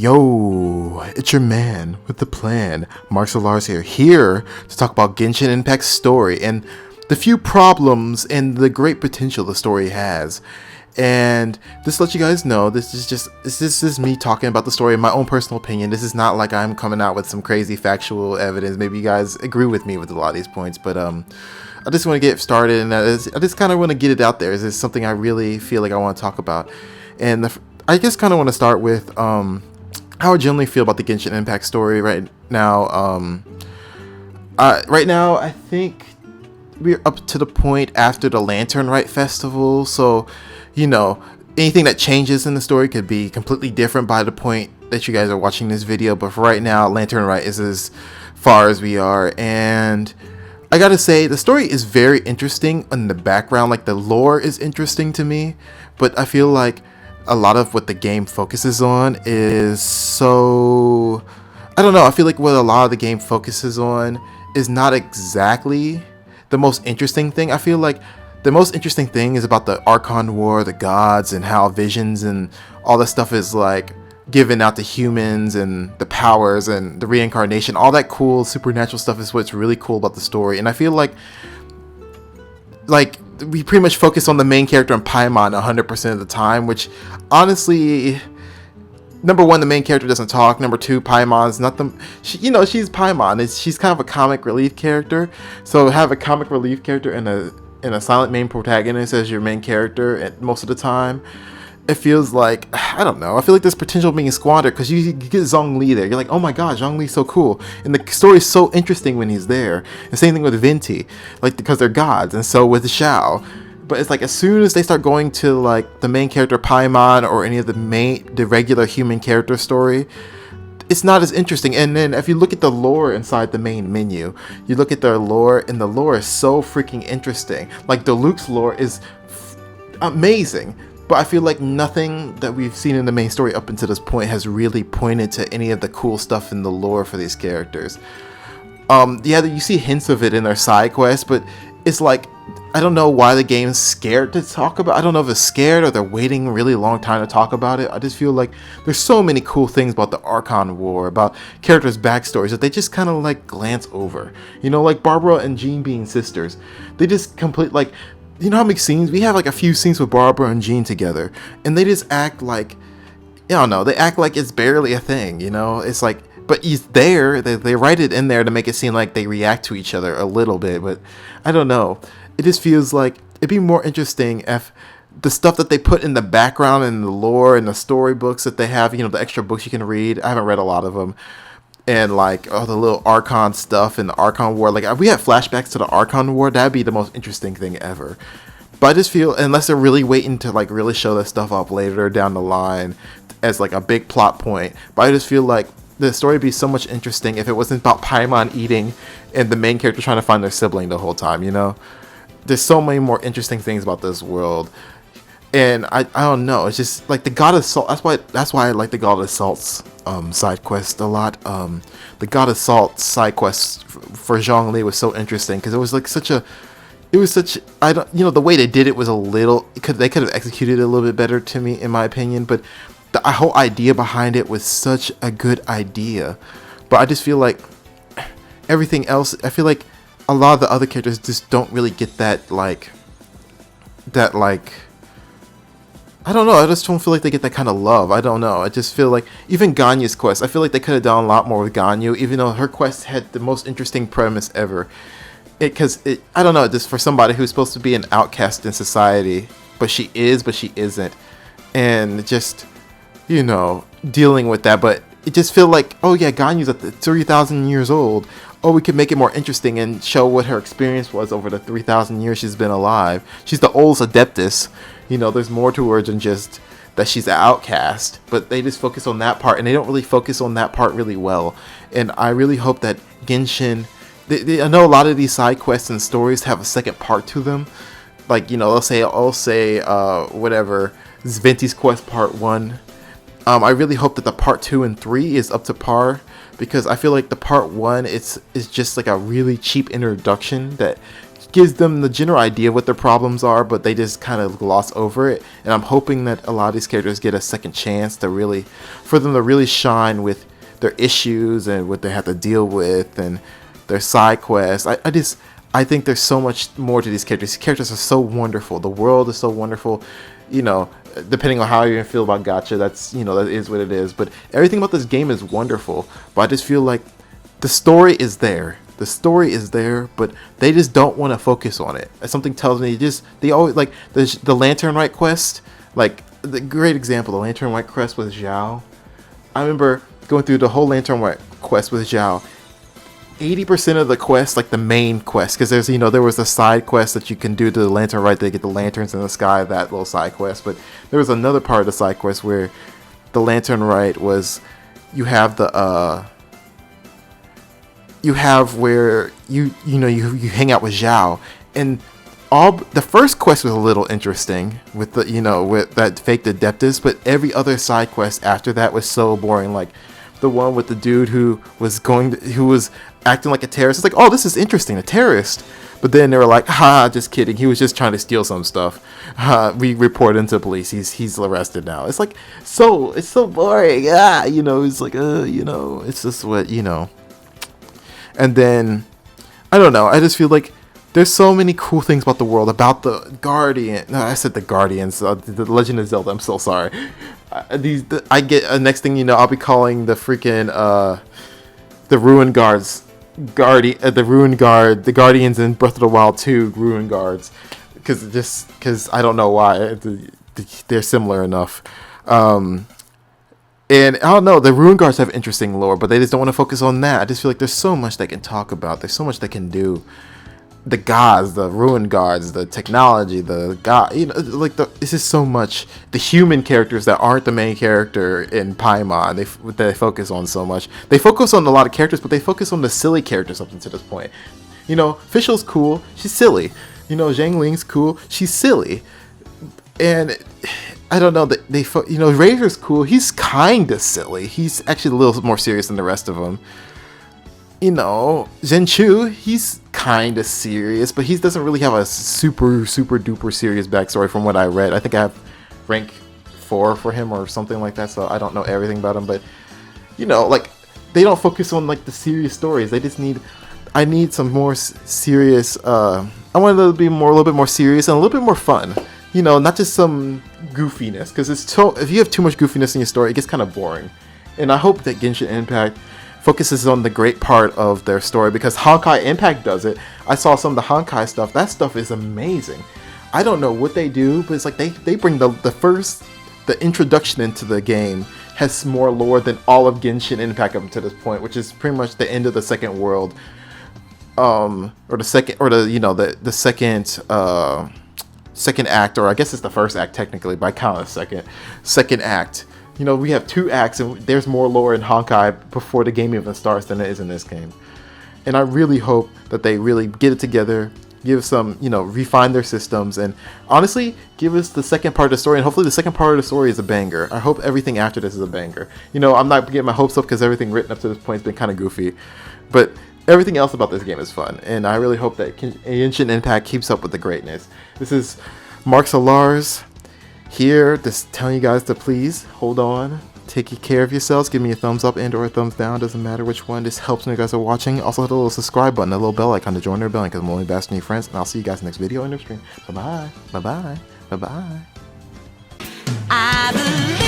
Yo, it's your man with the plan, Mark Solars here to talk about Genshin Impact's story and the few problems and the great potential the story has. And just to let you guys know, this is me talking about the story in my own personal opinion. This is not like I'm coming out with some crazy factual evidence. Maybe you guys agree with me with a lot of these points, but I just want to get started, and I just kind of want to get it out there. Is something I really feel like I want to talk about, and I just kind of want to start with how I generally feel about the Genshin Impact story right now. Right now, I think we're up to the point after the Lantern Rite Festival, so you know, anything that changes in the story could be completely different by the point that you guys are watching this video. But for right now, Lantern Rite is as far as we are, and I gotta say, the story is very interesting in the background. Like, the lore is interesting to me, but I feel like a lot of what the game focuses on is so... I don't know, I feel like what a lot of the game focuses on is not exactly the most interesting thing. I feel like the most interesting thing is about the Archon War, the gods, and how visions and all this stuff is like given out to humans, and the powers and the reincarnation. All that cool supernatural stuff is what's really cool about the story. And I feel like we pretty much focus on the main character and Paimon 100% of the time, which honestly, number one, the main character doesn't talk. Number two, Paimon's not she's Paimon. She's kind of a comic relief character. So have a comic relief character and a silent main protagonist as your main character at most of the time, it feels like, I don't know, I feel like there's potential being squandered, because you get Zhongli there. You're like, oh my god, Zhongli's so cool, and the story is so interesting when he's there. And same thing with Venti, like, because they're gods, and so with Xiao. But it's like, as soon as they start going to like the main character Paimon or any of the regular human character story, it's not as interesting. And then if you look at the lore inside the main menu, you look at their lore, and the lore is so freaking interesting. Like, Diluc's lore is amazing, but I feel like nothing that we've seen in the main story up until this point has really pointed to any of the cool stuff in the lore for these characters. Yeah, you see hints of it in their side quests, but it's like, I don't know why the game's scared to talk about. I don't know if it's scared or they're waiting a really long time to talk about it. I just feel like there's so many cool things about the Archon War, about characters' backstories, that they just kind of like glance over. You know, like Barbara and Jean being sisters. They just like, you know how many scenes? We have like a few scenes with Barbara and Jean together, and they just act like, I don't know, they act like it's barely a thing, you know? It's like, but he's there. They write it in there to make it seem like they react to each other a little bit, but I don't know. It just feels like it'd be more interesting if the stuff that they put in the background and the lore and the storybooks that they have, you know, the extra books you can read. I haven't read a lot of them. And like, oh, the little Archon stuff and the Archon War. Like, if we had flashbacks to the Archon War, that'd be the most interesting thing ever. But I just feel, unless they're really waiting to like really show that stuff up later down the line as like a big plot point. But I just feel like the story would be so much interesting if it wasn't about Paimon eating and the main character trying to find their sibling the whole time, you know? There's so many more interesting things about this world, and I don't know. It's just like the God of Salt. That's why I like the God of Salt's side quest a lot. The God of Salt side quest for zhongli was so interesting, because it was like the way they did it was a little. They could have executed it a little bit better, to me, in my opinion. But the whole idea behind it was such a good idea. But I just feel like everything else. I feel like a lot of the other characters just don't really get that I don't know, I just don't feel like they get that kind of love. I don't know, I just feel like even Ganyu's quest, I feel like they could have done a lot more with Ganyu, even though her quest had the most interesting premise ever. I don't know, just for somebody who's supposed to be an outcast in society, but she isn't, and just, you know, dealing with that. But it just feel like, oh yeah, Ganyu's at the 3,000 years old. Oh, we could make it more interesting and show what her experience was over the 3,000 years she's been alive. She's the oldest Adeptus. You know, there's more to her than just that she's an outcast. But they just focus on that part, and they don't really focus on that part really well. And I really hope that Genshin... I know a lot of these side quests and stories have a second part to them. Like, you know, I'll say whatever, Venti's quest part 1. I really hope that the part 2 and 3 is up to par, because I feel like the part 1 is just like a really cheap introduction that gives them the general idea of what their problems are, but they just kind of gloss over it. And I'm hoping that a lot of these characters get a second chance to really, for them to really shine with their issues and what they have to deal with and their side quests. I think there's so much more to these characters. These characters are so wonderful. The world is so wonderful. You know, depending on how you feel about gacha, that's, you know, that is what it is. But everything about this game is wonderful. But I just feel like the story is there. The story is there, but they just don't want to focus on it. Something tells me they always, like, the Lantern Rite quest, like, the great example, the Lantern Rite quest with Xiao. I remember going through the whole Lantern Rite quest with Xiao. 80% of the quest, like the main quest, because there's, you know, there was a side quest that you can do to the Lantern Rite to get the lanterns in the sky, that little side quest. But there was another part of the side quest where the Lantern Rite was, you have the you have where you hang out with Xiao, and the first quest was a little interesting with the, you know, with that fake Adeptus, but every other side quest after that was so boring. Like the one with the dude who was acting like a terrorist. It's like, oh, this is interesting, a terrorist. But then they were like, just kidding. He was just trying to steal some stuff. We reported him to the police. He's arrested now. It's like, it's so boring. You know, it's like, you know, it's just what, you know. And then, I don't know, I just feel like there's so many cool things about the world, about the Guardian. No, I said the Guardians, the Legend of Zelda. I'm so sorry. I get, next thing you know, I'll be calling the freaking, the Ruin Guards, the Guardians in Breath of the Wild 2 Ruin Guards. Because I don't know why. They're similar enough. And I don't know, the Ruin Guards have interesting lore, but they just don't want to focus on that. I just feel like there's so much they can talk about. There's so much they can do. The gods, the Ruin Guards, the technology, the god, you know, like it's just so much. The human characters that aren't the main character in Paimon, they focus on so much. They focus on a lot of characters, but they focus on the silly characters up until this point. You know, Fischl's cool, she's silly. You know, Zhangling's cool, she's silly. And I don't know, you know, Razor's cool. He's kind of silly. He's actually a little more serious than the rest of them. You know, Zhenchu, he's kind of serious, but he doesn't really have a super duper serious backstory from what I read. I think I have rank 4 for him or something like that, so I don't know everything about him. But, you know, like, they don't focus on, like, the serious stories. They just I need some more serious, I want it to be a little bit more serious and a little bit more fun. You know, not just some goofiness, because if you have too much goofiness in your story, it gets kind of boring. And I hope that Genshin Impact focuses on the great part of their story, because Honkai Impact does it. I saw some of the Honkai stuff. That stuff is amazing. I don't know what they do, but it's like they bring the introduction into the game has more lore than all of Genshin Impact up to this point, which is pretty much the end of the second world, or the second act, or I guess it's the first act technically, but I count it a second act. You know, we have 2 acts, and there's more lore in Honkai before the game even starts than there is in this game. And I really hope that they really get it together, give some, you know, refine their systems, and honestly, give us the second part of the story, and hopefully the second part of the story is a banger. I hope everything after this is a banger. You know, I'm not getting my hopes up because everything written up to this point has been kind of goofy, but everything else about this game is fun, and I really hope that Genshin Impact keeps up with the greatness. This is Mark Solars here, just telling you guys to please hold on, take care of yourselves, give me a thumbs up and or a thumbs down, doesn't matter which one. This helps when you guys are watching. Also hit the little subscribe button, the little bell icon to join their belly, because I'm only best in your friends, and I'll see you guys next video in the stream. Bye bye, bye bye, bye bye.